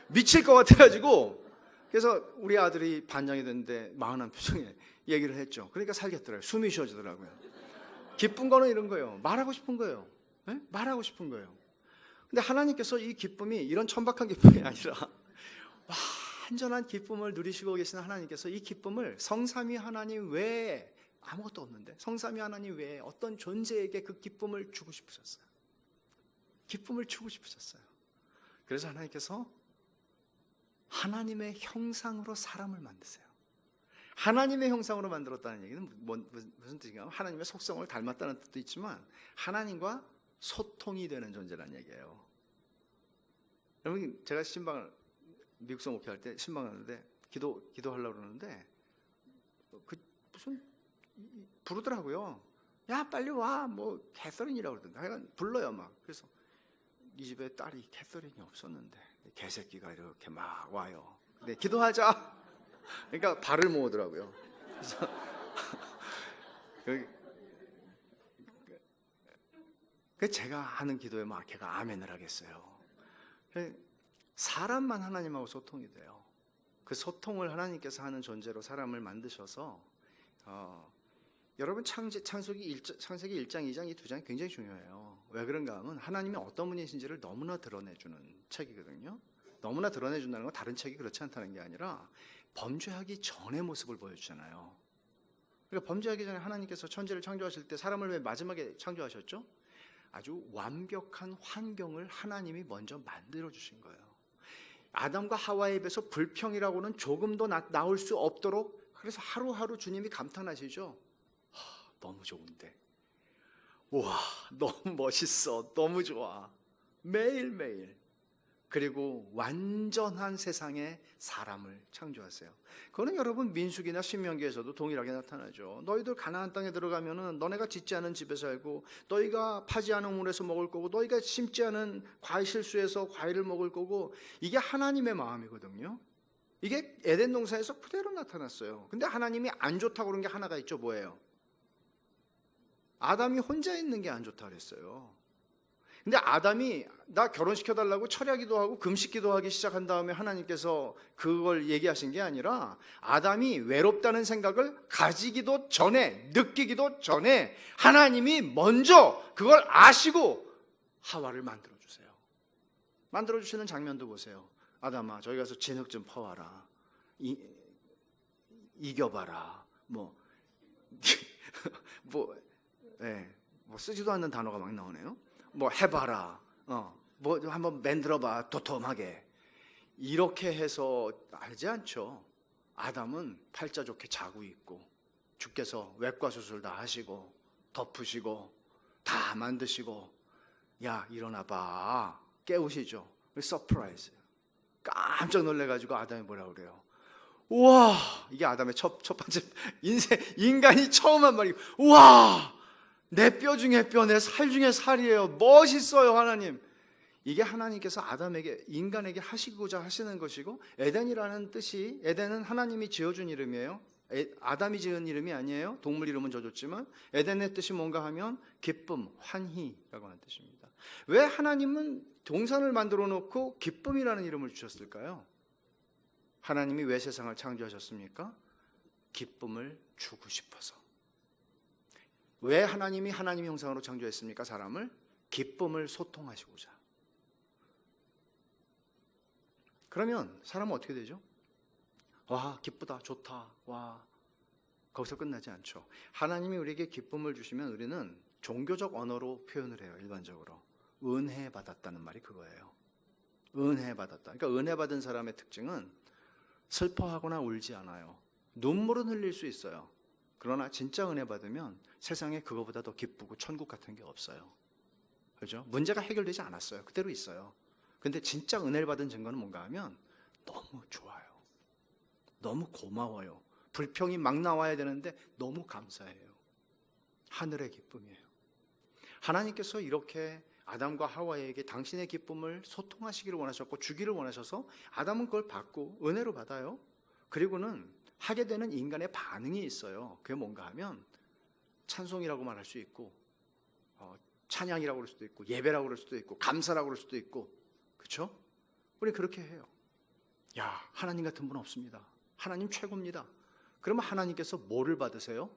Speaker 1: 미칠 것 같아가지고 그래서 우리 아들이 반장이 됐는데 41표 중에 얘기를 했죠. 그러니까 살겠더라고요. 숨이 쉬어지더라고요. 기쁜 거는 이런 거예요. 말하고 싶은 거예요. 네? 말하고 싶은 거예요. 근데 하나님께서 이 기쁨이 이런 천박한 기쁨이 아니라 완전한 기쁨을 누리시고 계시는 하나님께서 이 기쁨을 성삼위 하나님 외에 아무것도 없는데 성삼위 하나님 외에 어떤 존재에게 그 기쁨을 주고 싶으셨어요. 기쁨을 주고 싶으셨어요. 그래서 하나님께서 하나님의 형상으로 사람을 만드세요. 하나님의 형상으로 만들었다는 얘기는 무슨 뜻인가? 하나님의 속성을 닮았다는 뜻도 있지만 하나님과 소통이 되는 존재라는 얘기예요. 여러분, 제가 미국서 목회할 때 신방하는데 기도하려고 그러는데 무슨 부르더라고요. 야, 빨리 와. 뭐 캐서린이라고 그러던데 하여간 불러요 막. 그래서 이 집에 딸이 캐서린이 없었는데 개새끼가 이렇게 막 와요. 근데 기도하자. 그러니까 발을 모으더라고요. 그래서 제가 하는 기도에 막 걔가 아멘을 하겠어요. 사람만 하나님하고 소통이 돼요. 그 소통을 하나님께서 하는 존재로 사람을 만드셔서 여러분 창세기 1장, 2장 이 두 장이 굉장히 중요해요. 왜 그런가 하면 하나님이 어떤 분이신지를 너무나 드러내주는 책이거든요. 너무나 드러내준다는 건 다른 책이 그렇지 않다는 게 아니라 범죄하기 전의 모습을 보여주잖아요. 그러니까 범죄하기 전에 하나님께서 천지를 창조하실 때 사람을 왜 마지막에 창조하셨죠? 아주 완벽한 환경을 하나님이 먼저 만들어주신 거예요. 아담과 하와의 입에서 불평이라고는 조금도 나올 수 없도록 그래서 하루하루 주님이 감탄하시죠. 너무 좋은데, 우와, 너무 멋있어, 너무 좋아, 매일매일. 그리고 완전한 세상에 사람을 창조하세요. 그거는 여러분 민수기나 신명기에서도 동일하게 나타나죠. 너희들 가나안 땅에 들어가면은 너네가 짓지 않은 집에 살고, 너희가 파지 않은 우물에서 먹을 거고, 너희가 심지 않은 과일 실수에서 과일을 먹을 거고, 이게 하나님의 마음이거든요. 이게 에덴 동산에서 그대로 나타났어요. 근데 하나님이 안 좋다고 그런 게 하나가 있죠. 뭐예요? 아담이 혼자 있는 게 안 좋다 그랬어요. 근데 아담이 나 결혼시켜달라고 철야기도 하고 금식기도 하기 시작한 다음에 하나님께서 그걸 얘기하신 게 아니라 아담이 외롭다는 생각을 가지기도 전에, 느끼기도 전에 하나님이 먼저 그걸 아시고 하와를 만들어주세요. 만들어주시는 장면도 보세요. 아담아, 저기 가서 진흙 좀 퍼와라. 이겨봐라. 뭐 쓰지도 않는 단어가 막 나오네요. 뭐 해봐라. 뭐 한번 만들어봐. 도톰하게. 이렇게 해서 알지 않죠. 아담은 팔자 좋게 자고 있고, 주께서 외과 수술 다 하시고 덮으시고 다 만드시고, 야 일어나봐 깨우시죠. 서프라이즈. 깜짝 놀래가지고 아담이 뭐라고 그래요? 우와, 이게 아담의 첫 번째 인간이 처음 한 말이고, 우와, 내 뼈 중에 뼈, 내 살 중에 살이에요. 멋있어요, 하나님. 이게 하나님께서 아담에게, 인간에게 하시고자 하시는 것이고, 에덴이라는 뜻이, 에덴은 하나님이 지어준 이름이에요. 아담이 지은 이름이 아니에요. 동물 이름은 져줬지만 에덴의 뜻이 뭔가 하면 기쁨, 환희라고 하는 뜻입니다. 왜 하나님은 동산을 만들어 놓고 기쁨이라는 이름을 주셨을까요? 하나님이 왜 세상을 창조하셨습니까? 기쁨을 주고 싶어서. 왜 하나님이 하나님 형상으로 창조했습니까? 사람을 기쁨을 소통하시고자. 그러면 사람은 어떻게 되죠? 와, 기쁘다, 좋다, 와, 거기서 끝나지 않죠. 하나님이 우리에게 기쁨을 주시면 우리는 종교적 언어로 표현을 해요. 일반적으로 은혜 받았다는 말이 그거예요. 은혜 받았다. 그러니까 은혜 받은 사람의 특징은 슬퍼하거나 울지 않아요. 눈물은 흘릴 수 있어요. 그러나 진짜 은혜 받으면 세상에 그거보다 더 기쁘고 천국 같은 게 없어요. 그렇죠? 문제가 해결되지 않았어요. 그대로 있어요. 근데 진짜 은혜를 받은 증거는 뭔가 하면 너무 좋아요. 너무 고마워요. 불평이 막 나와야 되는데 너무 감사해요. 하늘의 기쁨이에요. 하나님께서 이렇게 아담과 하와에게 당신의 기쁨을 소통하시기를 원하셨고 주기를 원하셔서 아담은 그걸 받고 은혜로 받아요. 그리고는 하게 되는 인간의 반응이 있어요. 그게 뭔가 하면 찬송이라고 말할 수 있고, 찬양이라고 그럴 수도 있고, 예배라고 그럴 수도 있고, 감사라고 그럴 수도 있고, 그렇죠? 우리 그렇게 해요. 야, 하나님 같은 분 없습니다. 하나님 최고입니다. 그러면 하나님께서 뭐를 받으세요?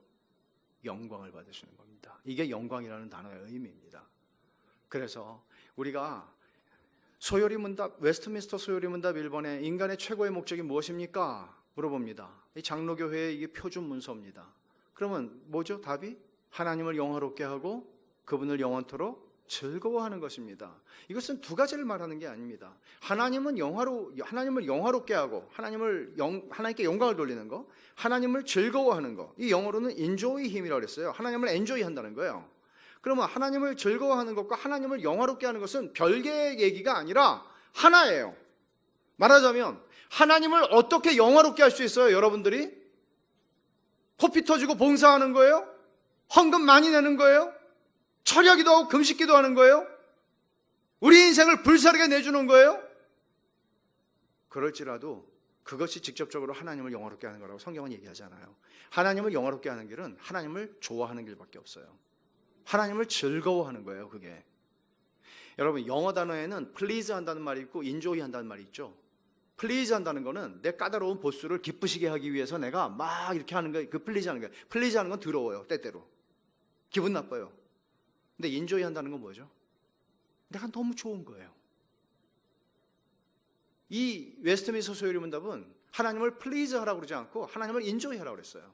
Speaker 1: 영광을 받으시는 겁니다. 이게 영광이라는 단어의 의미입니다. 그래서 우리가 소요리 문답, 웨스트민스터 소요리 문답 1번에 인간의 최고의 목적이 무엇입니까? 물어봅니다. 이 장로교회의 이게 표준 문서입니다. 그러면 뭐죠? 답이 하나님을 영화롭게 하고 그분을 영원토록 즐거워하는 것입니다. 이것은 두 가지를 말하는 게 아닙니다. 하나님을 영화롭게 하고 하나님께 영광을 돌리는 거, 하나님을 즐거워하는 거. 이 영어로는 enjoy him이라고 그랬어요. 하나님을 enjoy 한다는 거예요. 그러면 하나님을 즐거워하는 것과 하나님을 영화롭게 하는 것은 별개의 얘기가 아니라 하나예요. 말하자면 하나님을 어떻게 영화롭게 할 수 있어요? 여러분들이 코피 터지고 봉사하는 거예요? 헌금 많이 내는 거예요? 철야기도 하고 금식기도 하는 거예요? 우리 인생을 불사르게 내주는 거예요? 그럴지라도 그것이 직접적으로 하나님을 영화롭게 하는 거라고 성경은 얘기하잖아요. 하나님을 영화롭게 하는 길은 하나님을 좋아하는 길밖에 없어요. 하나님을 즐거워하는 거예요. 그게 여러분 영어 단어에는 please 한다는 말이 있고 enjoy 한다는 말이 있죠. please 한다는 거는 내 까다로운 보스를 기쁘시게 하기 위해서 내가 막 이렇게 하는 거예요. 그 please 하는 거예요. please 하는 건 더러워요. 때때로 기분 나빠요. 근데 enjoy 한다는 건 뭐죠? 내가 너무 좋은 거예요. 이 웨스트민스터 소요리 문답은 하나님을 please 하라고 그러지 않고 하나님을 enjoy 하라고 그랬어요.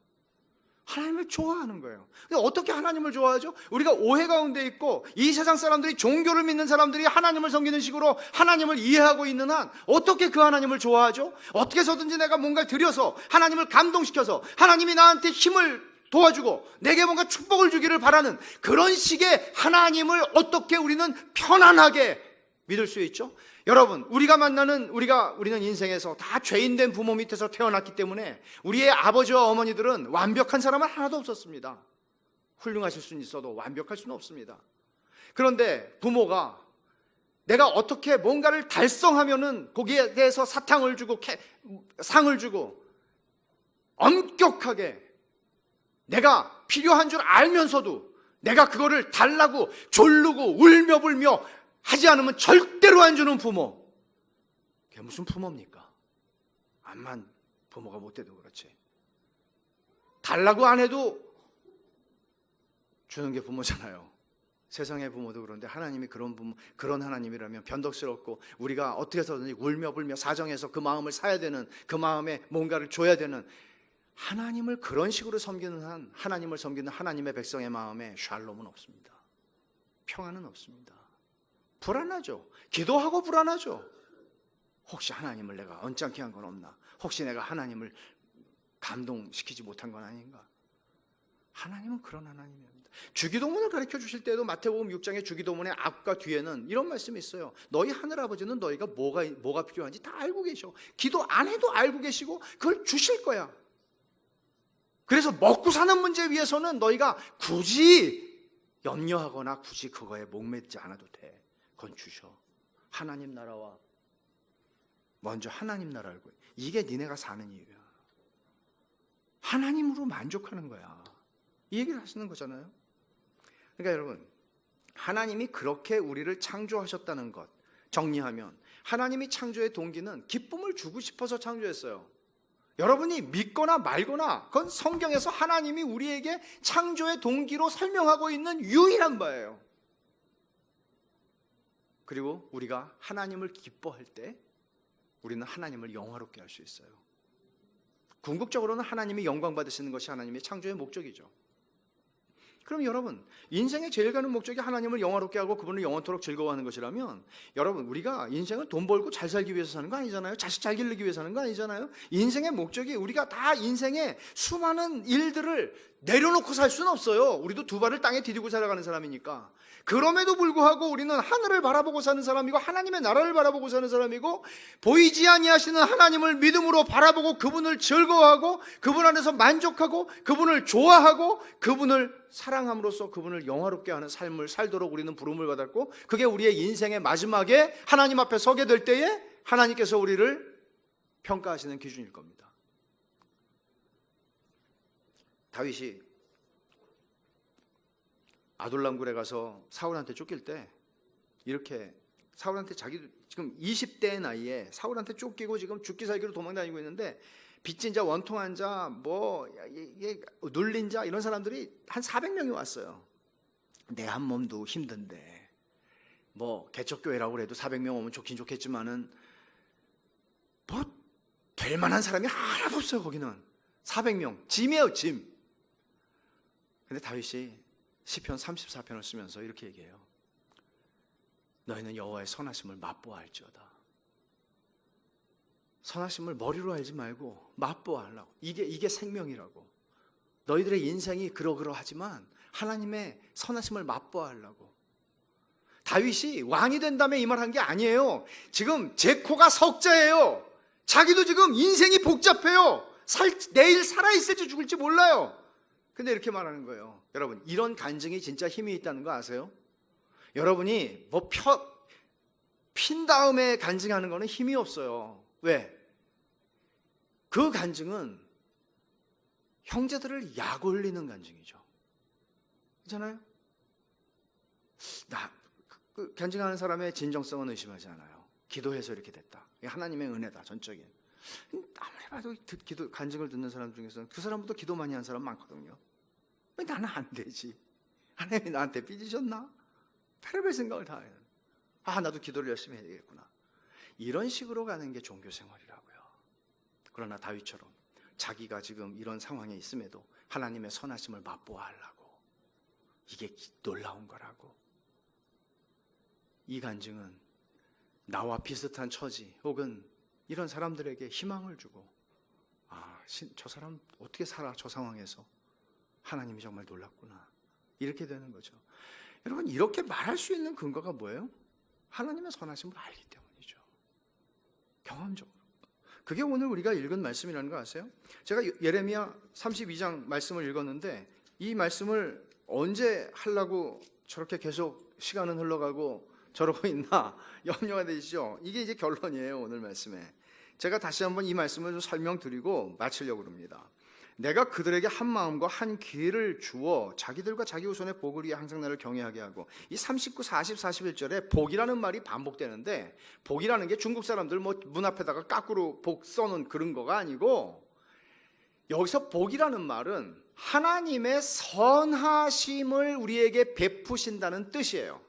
Speaker 1: 하나님을 좋아하는 거예요. 근데 어떻게 하나님을 좋아하죠? 우리가 오해 가운데 있고 이 세상 사람들이, 종교를 믿는 사람들이 하나님을 섬기는 식으로 하나님을 이해하고 있는 한 어떻게 그 하나님을 좋아하죠? 어떻게 해서든지 내가 뭔가를 드려서 하나님을 감동시켜서 하나님이 나한테 힘을 도와주고 내게 뭔가 축복을 주기를 바라는 그런 식의 하나님을 어떻게 우리는 편안하게 믿을 수 있죠? 여러분, 우리는 인생에서 다 죄인된 부모 밑에서 태어났기 때문에 우리의 아버지와 어머니들은 완벽한 사람은 하나도 없었습니다. 훌륭하실 수는 있어도 완벽할 수는 없습니다. 그런데 부모가 내가 어떻게 뭔가를 달성하면은 거기에 대해서 사탕을 주고 상을 주고 엄격하게 내가 필요한 줄 알면서도 내가 그거를 달라고 졸르고 울며불며 하지 않으면 절대로 안 주는 부모. 그게 무슨 부모입니까? 암만 부모가 못돼도 그렇지. 달라고 안 해도 주는 게 부모잖아요. 세상의 부모도 그런데 하나님이 그런 부모, 그런 하나님이라면 변덕스럽고 우리가 어떻게 해서든지 울며 불며 사정해서 그 마음을 사야 되는, 그 마음에 뭔가를 줘야 되는, 하나님을 그런 식으로 섬기는 한, 하나님을 섬기는 하나님의 백성의 마음에 샬롬은 없습니다. 평안은 없습니다. 불안하죠. 기도하고 불안하죠. 혹시 하나님을 내가 언짢게 한 건 없나? 혹시 내가 하나님을 감동시키지 못한 건 아닌가? 하나님은 그런 하나님입니다. 주기도문을 가르쳐 주실 때도 마태복음 6장의 주기도문의 앞과 뒤에는 이런 말씀이 있어요. 너희 하늘아버지는 너희가 뭐가 필요한지 다 알고 계셔. 기도 안 해도 알고 계시고 그걸 주실 거야. 그래서 먹고 사는 문제 위해서는 너희가 굳이 염려하거나 굳이 그거에 목매지 않아도 돼. 그건 주셔. 하나님 나라와 먼저 하나님 나라를 구해. 이게 니네가 사는 이유야. 하나님으로 만족하는 거야. 이 얘기를 하시는 거잖아요. 그러니까 여러분, 하나님이 그렇게 우리를 창조하셨다는 것 정리하면, 하나님이 창조의 동기는 기쁨을 주고 싶어서 창조했어요. 여러분이 믿거나 말거나 그건 성경에서 하나님이 우리에게 창조의 동기로 설명하고 있는 유일한 바예요. 그리고 우리가 하나님을 기뻐할 때 우리는 하나님을 영화롭게 할 수 있어요. 궁극적으로는 하나님이 영광 받으시는 것이 하나님의 창조의 목적이죠. 그럼 여러분, 인생의 제일 가는 목적이 하나님을 영화롭게 하고 그분을 영원토록 즐거워하는 것이라면, 여러분, 우리가 인생을 돈 벌고 잘 살기 위해서 사는 거 아니잖아요. 자식 잘 기르기 위해서 사는 거 아니잖아요. 인생의 목적이, 우리가 다 인생의 수많은 일들을 내려놓고 살 수는 없어요. 우리도 두 발을 땅에 디디고 살아가는 사람이니까. 그럼에도 불구하고 우리는 하늘을 바라보고 사는 사람이고 하나님의 나라를 바라보고 사는 사람이고, 보이지 아니하시는 하나님을 믿음으로 바라보고 그분을 즐거워하고 그분 안에서 만족하고 그분을 좋아하고 그분을 사랑함으로써 그분을 영화롭게 하는 삶을 살도록 우리는 부름을 받았고, 그게 우리의 인생의 마지막에 하나님 앞에 서게 될 때에 하나님께서 우리를 평가하시는 기준일 겁니다. 다윗이 아둘람굴에 가서 사울한테 쫓길 때 이렇게, 사울한테 자기도 지금 20대 나이에 사울한테 쫓기고 지금 죽기 살기로 도망다니고 있는데, 빚진 자, 원통한 자, 눌린 자, 이런 사람들이 한 400명이 왔어요. 내 한 몸도 힘든데 개척교회라고 해도 400명 오면 좋긴 좋겠지만은 될 만한 사람이 하나도 없어요. 거기는 400명, 짐이에요, 짐. 근데 다윗이 시편 34편을 쓰면서 이렇게 얘기해요. 너희는 여호와의 선하심을 맛보아 할지어다. 선하심을 머리로 알지 말고 맛보아 하려고. 이게 생명이라고. 너희들의 인생이 그러하지만 하나님의 선하심을 맛보아 하려고. 다윗이 왕이 된 다음에 이 말 한 게 아니에요. 지금 제 코가 석자예요. 자기도 지금 인생이 복잡해요. 내일 살아있을지 죽을지 몰라요. 근데 이렇게 말하는 거예요. 여러분, 이런 간증이 진짜 힘이 있다는 거 아세요? 여러분이 핀 다음에 간증하는 거는 힘이 없어요. 왜? 그 간증은 형제들을 약 올리는 간증이죠. 그렇잖아요? 그 간증하는 사람의 진정성은 의심하지 않아요. 기도해서 이렇게 됐다. 이게 하나님의 은혜다, 전적인. 아무리 봐도 간증을 듣는 사람 중에서는 그 사람보다 기도 많이 한 사람 많거든요. 왜 나는 안 되지? 하나님이 나한테 삐지셨나? 별의별 생각을 다 해요. 나도 기도를 열심히 해야 되겠구나. 이런 식으로 가는 게 종교 생활이라고요. 그러나 다윗처럼 자기가 지금 이런 상황에 있음에도 하나님의 선하심을 맛보아 하려고. 이게 놀라운 거라고. 이 간증은 나와 비슷한 처지 혹은 이런 사람들에게 희망을 주고, 저 사람 어떻게 살아, 저 상황에서. 하나님이 정말 놀랍구나. 이렇게 되는 거죠. 여러분, 이렇게 말할 수 있는 근거가 뭐예요? 하나님의 선하심을 알기 때문이죠. 경험적으로. 그게 오늘 우리가 읽은 말씀이라는 거 아세요? 제가 예레미야 32장 말씀을 읽었는데, 이 말씀을 언제 하려고 저렇게 계속 시간은 흘러가고 저러고 있나 염려가 되시죠? 이게 이제 결론이에요, 오늘 말씀에. 제가 다시 한번 이 말씀을 좀 설명드리고 마치려고 합니다. 내가 그들에게 한 마음과 한 기회를 주어 자기들과 자기 후손의 복을 위해 항상 나를 경외하게 하고. 이 39, 40, 41절에 복이라는 말이 반복되는데, 복이라는 게 중국 사람들 문 앞에다가 까꾸로 복 써놓은 그런 거가 아니고, 여기서 복이라는 말은 하나님의 선하심을 우리에게 베푸신다는 뜻이에요.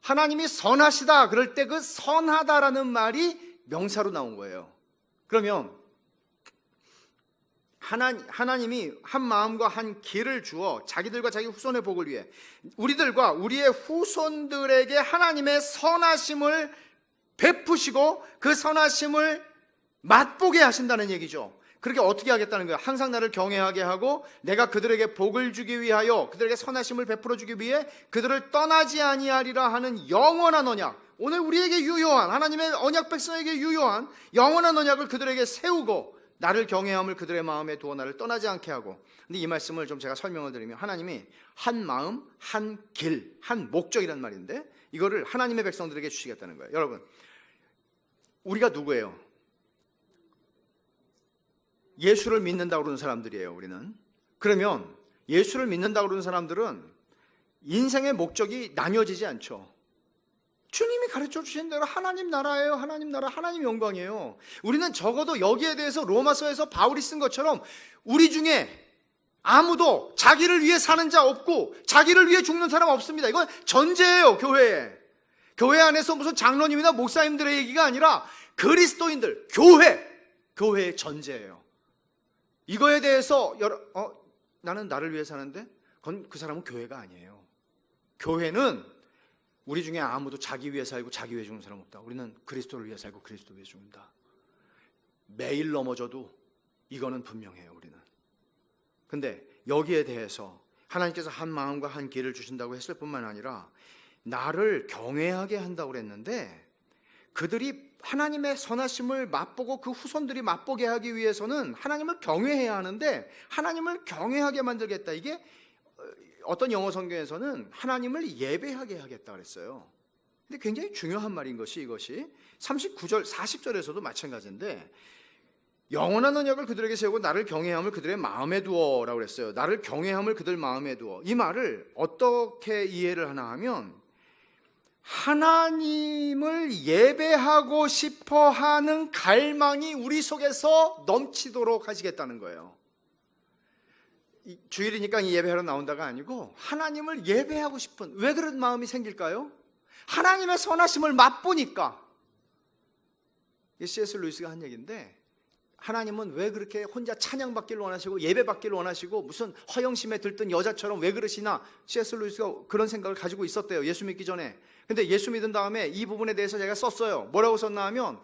Speaker 1: 하나님이 선하시다 그럴 때 그 선하다라는 말이 명사로 나온 거예요. 그러면 하나님이 한 마음과 한 길을 주어 자기들과 자기 후손의 복을 위해 우리들과 우리의 후손들에게 하나님의 선하심을 베푸시고 그 선하심을 맛보게 하신다는 얘기죠. 그렇게 어떻게 하겠다는 거예요? 항상 나를 경외하게 하고 내가 그들에게 복을 주기 위하여 그들에게 선하심을 베풀어 주기 위해 그들을 떠나지 아니하리라 하는 영원한 언약, 오늘 우리에게 유효한 하나님의 언약 백성에게 유효한 영원한 언약을 그들에게 세우고 나를 경외함을 그들의 마음에 두어 나를 떠나지 않게 하고. 근데 이 말씀을 좀 제가 설명을 드리면 하나님이 한 마음, 한 길, 한 목적이란 말인데 이거를 하나님의 백성들에게 주시겠다는 거예요. 여러분, 우리가 누구예요? 예수를 믿는다고 그러는 사람들이에요. 우리는. 그러면 예수를 믿는다고 그러는 사람들은 인생의 목적이 나뉘어지지 않죠. 주님이 가르쳐 주신 대로 하나님 나라예요. 하나님 나라, 하나님 영광이에요. 우리는 적어도 여기에 대해서 로마서에서 바울이 쓴 것처럼 우리 중에 아무도 자기를 위해 사는 자 없고 자기를 위해 죽는 사람 없습니다. 이건 전제예요. 교회에. 교회 안에서 무슨 장로님이나 목사님들의 얘기가 아니라 그리스도인들, 교회의 전제예요. 이거에 대해서 나는 나를 위해 사는데 그건 그 사람은 교회가 아니에요. 교회는 우리 중에 아무도 자기 위해 살고 자기 위해 죽는 사람 없다. 우리는 그리스도를 위해 살고 그리스도 위해 죽는다. 매일 넘어져도 이거는 분명해요. 우리는. 근데 여기에 대해서 하나님께서 한 마음과 한 길을 주신다고 했을 뿐만 아니라 나를 경외하게 한다고 그랬는데 그들이 하나님의 선하심을 맛보고 그 후손들이 맛보게 하기 위해서는 하나님을 경외해야 하는데 하나님을 경외하게 만들겠다. 이게 어떤 영어 성경에서는 하나님을 예배하게 하겠다 그랬어요. 근데 굉장히 중요한 말인 것이 이것이 39절, 40절에서도 마찬가지인데 영원한 언약을 그들에게 세우고 나를 경외함을 그들의 마음에 두어라고 그랬어요. 나를 경외함을 그들 마음에 두어. 이 말을 어떻게 이해를 하나 하면 하나님을 예배하고 싶어 하는 갈망이 우리 속에서 넘치도록 하시겠다는 거예요. 주일이니까 이 예배하러 나온다가 아니고 하나님을 예배하고 싶은, 왜 그런 마음이 생길까요? 하나님의 선하심을 맛보니까. C.S. 루이스가 한 얘기인데 하나님은 왜 그렇게 혼자 찬양받기를 원하시고 예배받기를 원하시고 무슨 허영심에 들뜬 여자처럼 왜 그러시나. C.S. 루이스가 그런 생각을 가지고 있었대요. 예수 믿기 전에. 근데 예수 믿은 다음에 이 부분에 대해서 제가 썼어요. 뭐라고 썼나 하면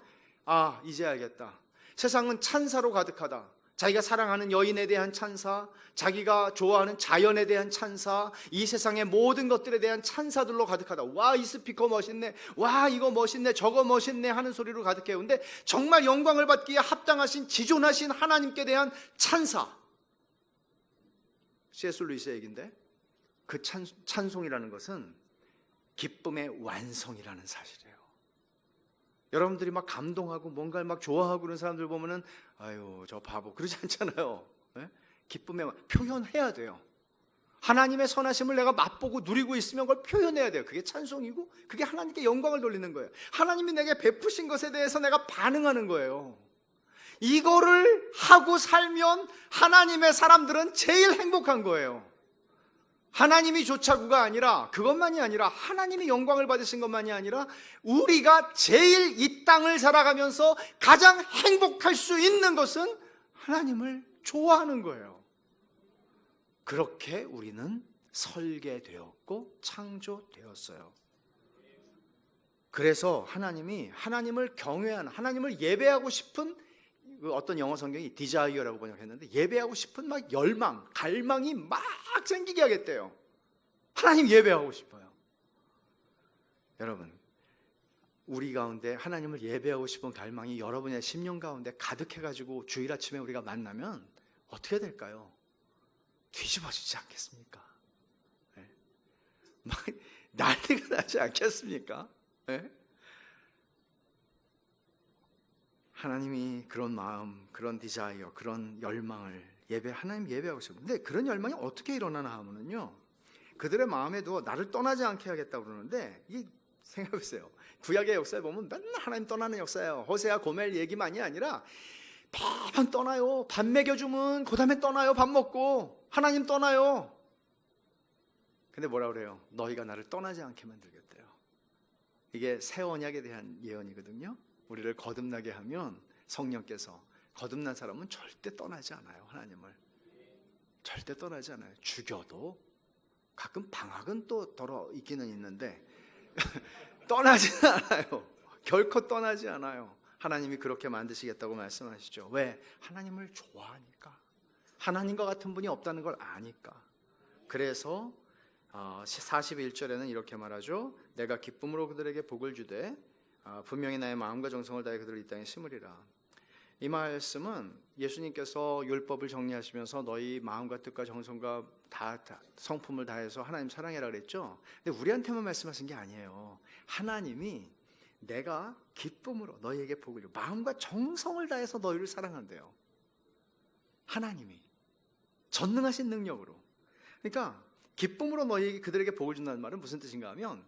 Speaker 1: 이제 알겠다. 세상은 찬사로 가득하다. 자기가 사랑하는 여인에 대한 찬사, 자기가 좋아하는 자연에 대한 찬사, 이 세상의 모든 것들에 대한 찬사들로 가득하다. 와, 이 스피커 멋있네. 와, 이거 멋있네. 저거 멋있네 하는 소리로 가득해요. 근데 정말 영광을 받기에 합당하신 지존하신 하나님께 대한 찬사. C.S. 루이스의 얘기인데 그 찬송이라는 것은 기쁨의 완성이라는 사실이에요. 여러분들이 막 감동하고 뭔가를 막 좋아하고 그런 사람들 보면은 아유 저 바보 그러지 않잖아요. 네? 기쁨의 표현해야 돼요. 하나님의 선하심을 내가 맛보고 누리고 있으면 그걸 표현해야 돼요. 그게 찬송이고 그게 하나님께 영광을 돌리는 거예요. 하나님이 내게 베푸신 것에 대해서 내가 반응하는 거예요. 이거를 하고 살면 하나님의 사람들은 제일 행복한 거예요. 하나님이 좋자구가 아니라 그것만이 아니라 하나님이 영광을 받으신 것만이 아니라 우리가 제일 이 땅을 살아가면서 가장 행복할 수 있는 것은 하나님을 좋아하는 거예요. 그렇게 우리는 설계되었고 창조되었어요. 그래서 하나님이 하나님을 경외하는, 하나님을 예배하고 싶은, 어떤 영어 성경이 디자이어라고 번역했는데 예배하고 싶은 막 열망, 갈망이 막 생기게 하겠대요. 하나님 예배하고 싶어요. 여러분, 우리 가운데 하나님을 예배하고 싶은 갈망이 여러분의 심령 가운데 가득해가지고 주일 아침에 우리가 만나면 어떻게 될까요? 뒤집어지지 않겠습니까? 네. 막 난리가 나지 않겠습니까? 네? 하나님이 그런 마음, 그런 디자이어, 그런 열망을 하나님 예배하고 있어요. 근데 그런 열망이 어떻게 일어나나 하면은요, 그들의 마음에 두어 나를 떠나지 않게 하겠다고 그러는데, 이게 생각해보세요. 구약의 역사에 보면 맨날 하나님 떠나는 역사예요. 호세아 고멜 얘기만이 아니라 매번 떠나요. 밥 먹여주면 그 다음에 떠나요. 밥 먹고. 하나님 떠나요. 근데 뭐라 그래요? 너희가 나를 떠나지 않게 만들겠대요. 이게 새 언약에 대한 예언이거든요. 우리를 거듭나게 하면 성령께서, 거듭난 사람은 절대 떠나지 않아요. 하나님을 절대 떠나지 않아요. 죽여도 가끔 방학은 또 덜어 있기는 있는데 떠나지는 않아요. 결코 떠나지 않아요. 하나님이 그렇게 만드시겠다고 말씀하시죠. 왜? 하나님을 좋아하니까. 하나님과 같은 분이 없다는 걸 아니까. 그래서 41절에는 이렇게 말하죠. 내가 기쁨으로 그들에게 복을 주되 분명히 나의 마음과 정성을 다해 그들을 이 땅에 심으리라. 이 말씀은 예수님께서 율법을 정리하시면서 너희 마음과 뜻과 정성과 다 성품을 다해서 하나님 사랑해라 그랬죠. 근데 우리한테만 말씀하신 게 아니에요. 하나님이 내가 기쁨으로 너희에게 복을 주, 마음과 정성을 다해서 너희를 사랑한대요. 하나님이 전능하신 능력으로. 그러니까 기쁨으로 너희에게 그들에게 복을 준다는 말은 무슨 뜻인가 하면,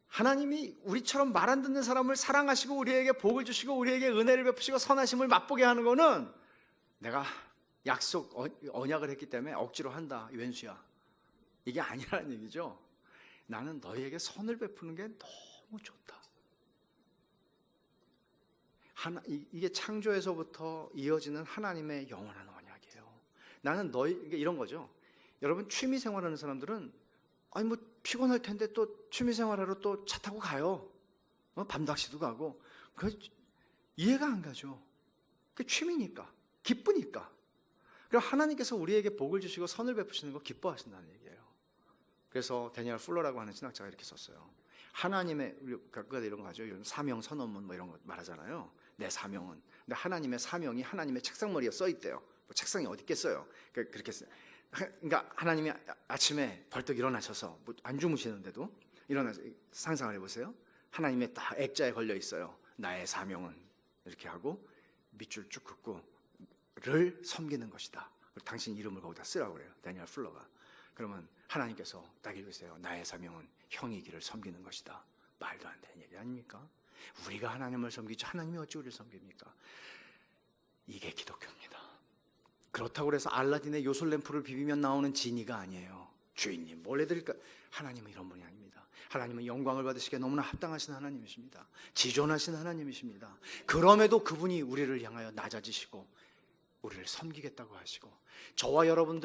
Speaker 1: 하나님이 우리처럼 말 안 듣는 사람을 사랑하시고 우리에게 복을 주시고 우리에게 은혜를 베푸시고 선하심을 맛보게 하는 거는 내가 약속 언약을 했기 때문에 억지로 한다 왼수야, 이게 아니라는 얘기죠. 나는 너희에게 선을 베푸는 게 너무 좋다. 이게 창조에서부터 이어지는 하나님의 영원한 언약이에요. 나는 너희, 이런 거죠. 여러분 취미 생활하는 사람들은 아니 뭐 피곤할 텐데 또 취미 생활하러 또 차 타고 가요. 밤낚시도 가고. 그 이해가 안 가죠. 그 취미니까, 기쁘니까. 그리고 하나님께서 우리에게 복을 주시고 선을 베푸시는 거 기뻐하신다는 얘기예요. 그래서 데니얼 풀러라고 하는 신학자가 이렇게 썼어요. 하나님의, 우리가 이런 거 하죠. 이런 사명 선언문 뭐 이런 거 말하잖아요. 내 사명은. 근데 하나님의 사명이 하나님의 책상머리에 써 있대요. 뭐 책상이 어디 있겠어요. 그렇게 써요. 그러니까 하나님이 아침에 벌떡 일어나셔서 뭐 안 주무시는데도 일어나서 상상을 해보세요. 하나님의 딱 액자에 걸려 있어요. 나의 사명은 이렇게 하고 밑줄 쭉 긋고 를 섬기는 것이다. 당신 이름을 거기다 쓰라고 그래요. 데니얼 풀러가. 그러면 하나님께서 딱 읽으세요. 나의 사명은 형이기를 섬기는 것이다. 말도 안 되는 얘기 아닙니까? 우리가 하나님을 섬기지 하나님이 어찌 우리를 섬깁니까? 이게 기독교입니다. 그렇다고 해서 알라딘의 요술램프를 비비면 나오는 지니가 아니에요. 주인님 뭘 해드릴까? 하나님은 이런 분이 아닙니다. 하나님은 영광을 받으시기에 너무나 합당하신 하나님이십니다. 지존하신 하나님이십니다. 그럼에도 그분이 우리를 향하여 낮아지시고 우리를 섬기겠다고 하시고, 저와 여러분들